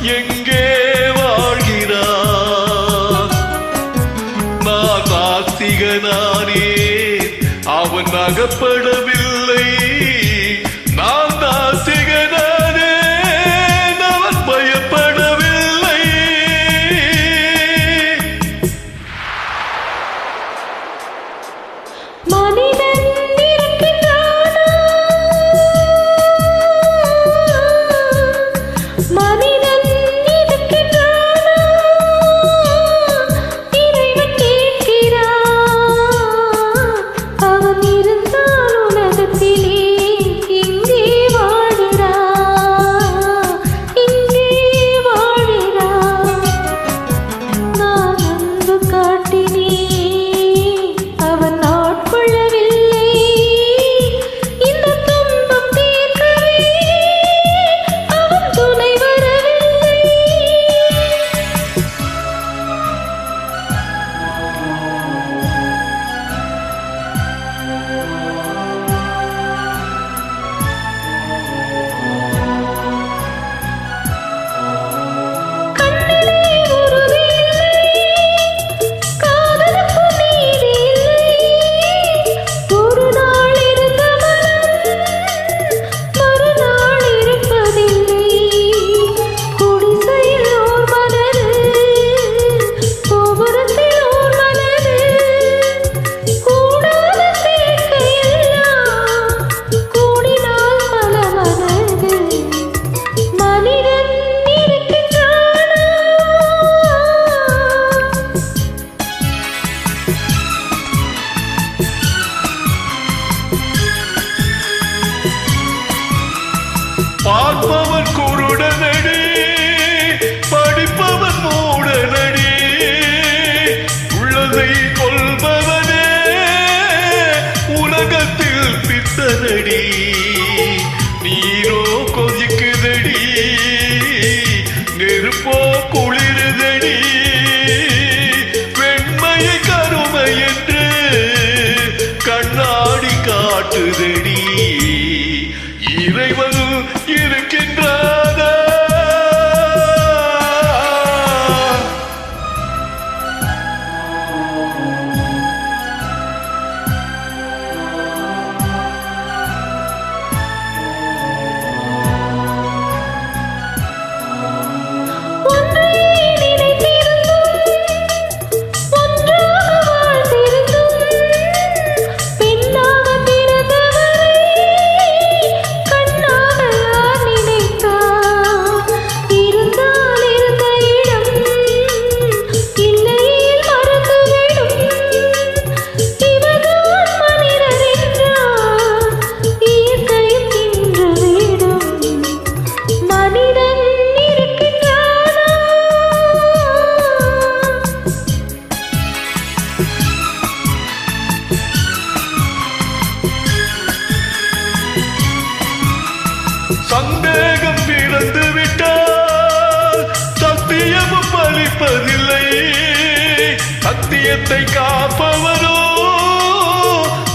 எங்கே வாழ்கிறான்? நான் நாஸ்திகனானே, அவன் அகப்படவில்லை. நான் நாஸ்திகனானே, அவன் பயப்படவில்லை. மனிதன் இருக்கின்றானா? மனிதன் இருக்கின்றானா? இறைவன் கேட்கிறான். அவன் இருந்தால் உலகத்திலே இங்கே வாழ்கிறான், இங்கே வாழ்கிறான். நான் அன்பு காட்டினேன், அவன் ஆட்கொள்ளவில்லை. இந்த துன்பம் தீர்க்கவே அவன் துணை வரவில்லை. கண்ணிலே உறுதி இல்லை, காதலுக்கு நீதி இல்லை. ஒரு நாள் இருந்த மனம் மறுநாள் இருப்பதில்லை. குடிசையில் ஓர் மனது, கோபுரத்தில் ஓர் மனது, கூடாத சேர்க்கையெல்லாம் கூடினால் பல மனது. மனிதன் இருக்கின்றானா? பார்ப்பவன் குருடனடி, படிப்பவன் மூடனடி. உள்ளதை கொள்பவனே உலகத்தில் பித்தனடி. நீரோ கொதிக்குதடி, நெருப்போ குளிருதடி. வெண்மையை கருமை என்று கண்ணாடி காட்டுதடி. இறைவன் இருக்கின்றானா? ஒன்றை நினைத்திருந்தும் ஒன்றாக வாழ்ந்திருந்தும் பெண்ணாக பிறந்தவரை கண்ணாக யார் நினைத்தார்? இருந்தால் இருந்த இடம் இல்லையேல் மறந்துவிடும். இவர்தான் மனிதர் என்றால் இயற்கையும் நின்றுவிடும். மனிதன் இருக்கின்றானா? சந்தேகம் பிறந்து விட்டால் சத்தியமும் பலிப்பதில்லை. சத்தியத்தை காப்பவரோ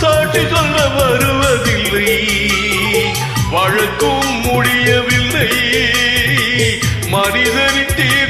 சாட்சி சொல்ல வருவதில்லை. வழக்கும் முடியவில்லை, மனிதனின் தீர்ப்பு